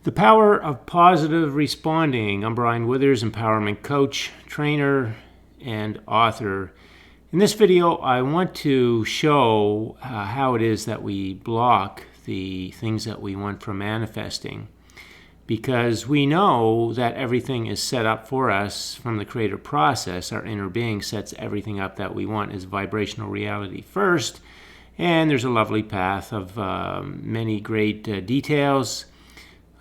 The power of positive responding. I'm Brian Withers, empowerment coach, trainer, and author. In this video, I want to show how it is that we block the things that we want from manifesting. Because we know that everything is set up for us from the creative process. Our inner being sets everything up that we want as vibrational reality first. And there's a lovely path of many great details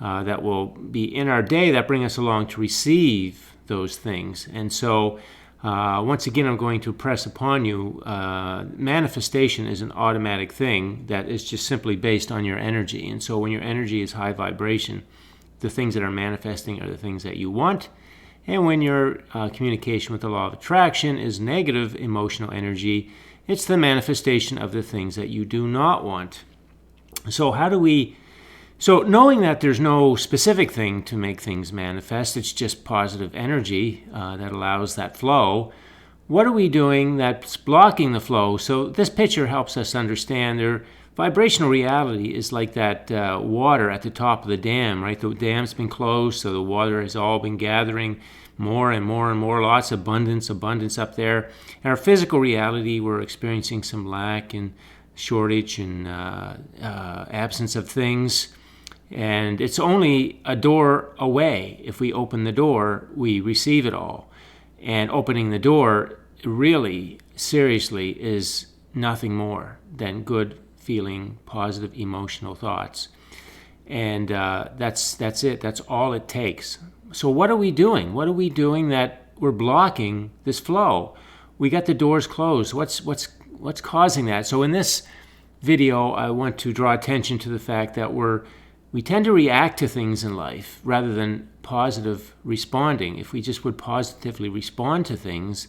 that will be in our day that bring us along to receive those things. And so, once again, I'm going to press upon you, manifestation is an automatic thing that is just simply based on your energy. And so when your energy is high vibration, the things that are manifesting are the things that you want. And when your communication with the law of attraction is negative emotional energy, it's the manifestation of the things that you do not want. So So knowing that there's no specific thing to make things manifest, it's just positive energy that allows that flow. What are we doing that's blocking the flow? So this picture helps us understand their vibrational reality is like that water at the top of the dam, right? The dam's been closed, so the water has all been gathering more and more and more, lots of abundance up there. In our physical reality, we're experiencing some lack and shortage and absence of things. And it's only a door away. If we open the door, we receive it all. And opening the door really, seriously, is nothing more than good feeling, positive emotional thoughts. And that's it. That's all it takes. So what are we doing? What are we doing that we're blocking this flow? We got the doors closed. What's causing that? So in this video, I want to draw attention to the fact that we tend to react to things in life rather than positive responding. If we just would positively respond to things,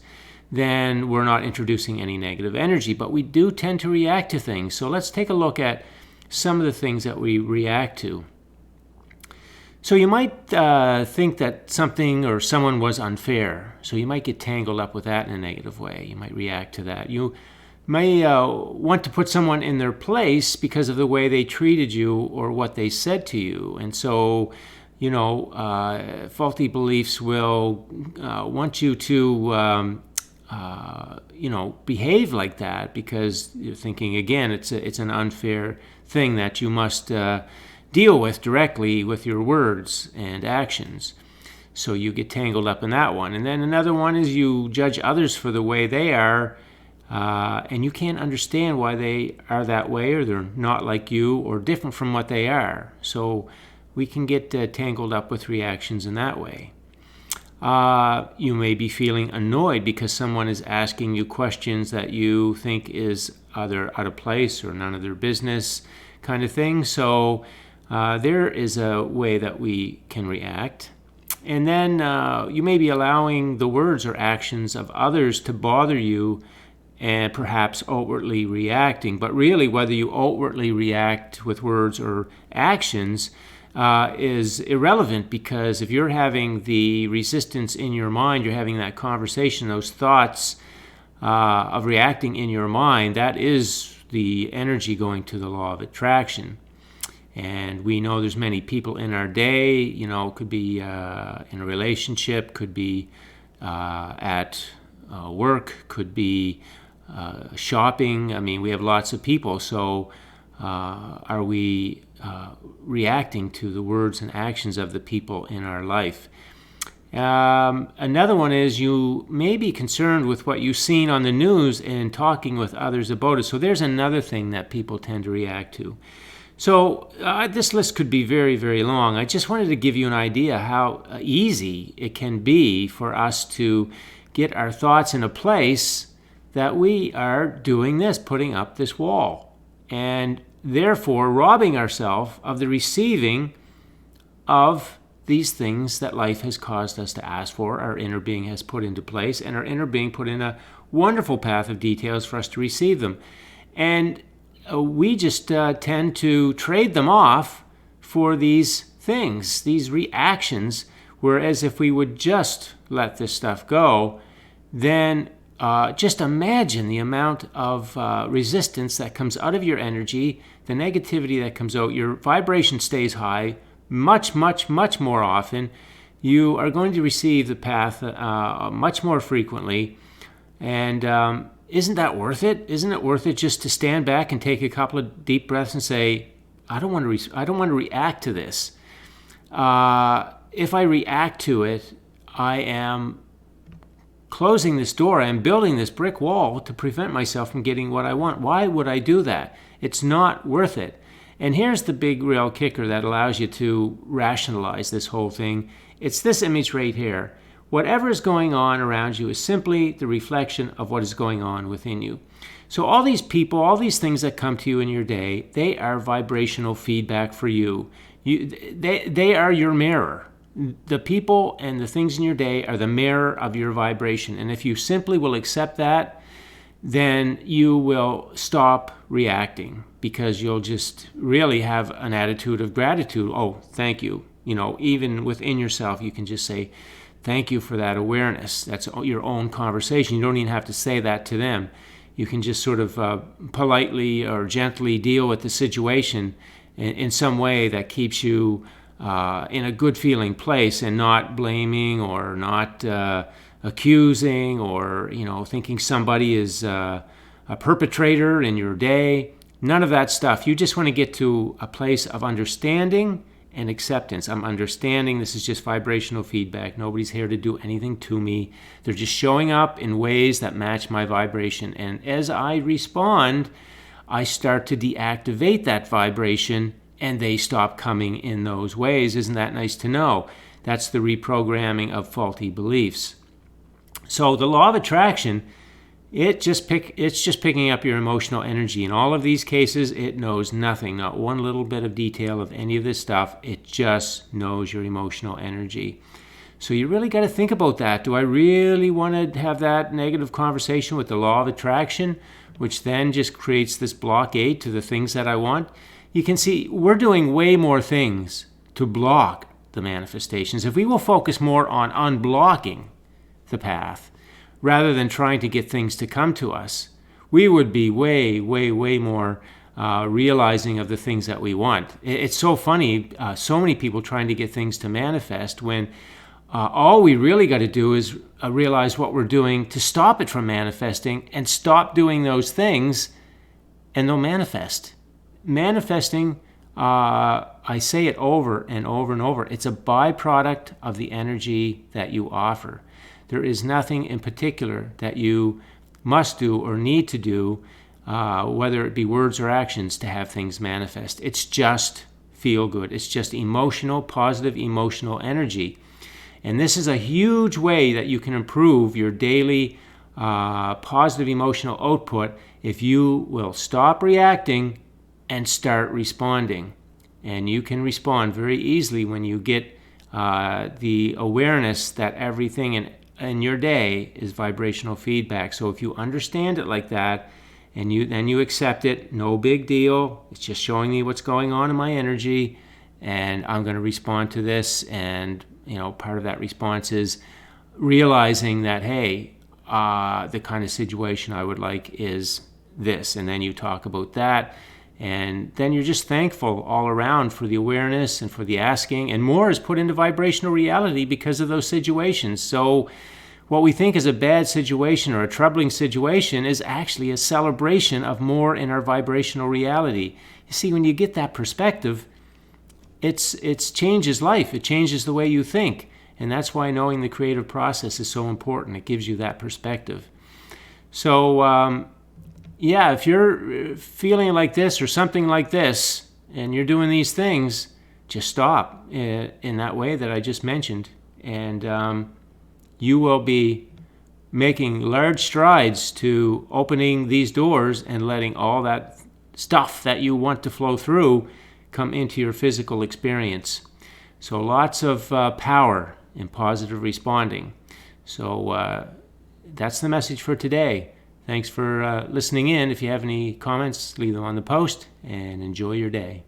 then we're not introducing any negative energy. But we do tend to react to things. So let's take a look at some of the things that we react to. So you might think that something or someone was unfair. So you might get tangled up with that in a negative way. You might react to that. You may want to put someone in their place because of the way they treated you or what they said to you. And so, faulty beliefs will want you to, behave like that because you're thinking, again, it's an unfair thing that you must deal with directly with your words and actions. So you get tangled up in that one. And then another one is you judge others for the way they are, and you can't understand why they are that way or they're not like you or different from what they are. So we can get tangled up with reactions in that way. You may be feeling annoyed because someone is asking you questions that you think is either out of place or none of their business kind of thing. So there is a way that we can react. And then you may be allowing the words or actions of others to bother you and perhaps outwardly reacting. But really, whether you outwardly react with words or actions is irrelevant, because if you're having the resistance in your mind, you're having that conversation, those thoughts of reacting in your mind, that is the energy going to the law of attraction. And we know there's many people in our day, could be in a relationship, could be at work, could be shopping. I mean, we have lots of people. So are we reacting to the words and actions of the people in our life? Another one is you may be concerned with what you've seen on the news and talking with others about it. So there's another thing that people tend to react to. So this list could be very, very long. I just wanted to give you an idea how easy it can be for us to get our thoughts in a place that we are doing this, putting up this wall, and therefore robbing ourselves of the receiving of these things that life has caused us to ask for, our inner being has put into place, and our inner being put in a wonderful path of details for us to receive them. And we just tend to trade them off for these things, these reactions, whereas if we would just let this stuff go, then just imagine the amount of resistance that comes out of your energy, the negativity that comes out. Your vibration stays high, much, much, much more often. You are going to receive the path much more frequently. And isn't that worth it? Isn't it worth it just to stand back and take a couple of deep breaths and say, I don't want to react to this. If I react to it, I am closing this door. I am building this brick wall to prevent myself from getting what I want. Why would I do that? It's not worth it. And here's the big real kicker that allows you to rationalize this whole thing. It's this image right here. Whatever is going on around you is simply the reflection of what is going on within you. So all these people, all these things that come to you in your day, they are vibrational feedback for you. They are your mirror. The people and the things in your day are the mirror of your vibration. And if you simply will accept that, then you will stop reacting, because you'll just really have an attitude of gratitude. Oh, thank you. Even within yourself, you can just say, thank you for that awareness. That's your own conversation. You don't even have to say that to them. You can just sort of politely or gently deal with the situation in some way that keeps you in a good feeling place, and not blaming or not accusing or thinking somebody is a perpetrator in your day. None of that stuff. You just want to get to a place of understanding and acceptance. I'm understanding this is just vibrational feedback. Nobody's here to do anything to me. They're just showing up in ways that match my vibration. And as I respond, I start to deactivate that vibration, and they stop coming in those ways. Isn't that nice to know? That's the reprogramming of faulty beliefs. So the law of attraction, it's just picking up your emotional energy. In all of these cases, it knows nothing, not one little bit of detail of any of this stuff. It just knows your emotional energy. So you really got to think about that. Do I really want to have that negative conversation with the law of attraction, which then just creates this blockade to the things that I want? You can see we're doing way more things to block the manifestations. If we will focus more on unblocking the path rather than trying to get things to come to us, we would be way, way, way more realizing of the things that we want. It's so funny, so many people trying to get things to manifest, when all we really got to do is realize what we're doing to stop it from manifesting, and stop doing those things, and they'll manifest. Manifesting, I say it over and over and over, it's a byproduct of the energy that you offer. There is nothing in particular that you must do or need to do, whether it be words or actions, to have things manifest. It's just feel good. It's just emotional, positive emotional energy. And this is a huge way that you can improve your daily positive emotional output if you will stop reacting and start responding. And you can respond very easily when you get the awareness that everything in your day is vibrational feedback. So if you understand it like that, and then you accept it, no big deal. It's just showing me what's going on in my energy, and I'm going to respond to this. And part of that response is realizing that, hey, the kind of situation I would like is this. And then you talk about that. And then you're just thankful all around for the awareness and for the asking. And more is put into vibrational reality because of those situations. So what we think is a bad situation or a troubling situation is actually a celebration of more in our vibrational reality. You see, when you get that perspective, it changes life. It changes the way you think. And that's why knowing the creative process is so important. It gives you that perspective. So, if you're feeling like this or something like this, and you're doing these things, just stop in that way that I just mentioned. And you will be making large strides to opening these doors and letting all that stuff that you want to flow through come into your physical experience. So lots of power in positive responding. So that's the message for today. Thanks for listening in. If you have any comments, leave them on the post, and enjoy your day.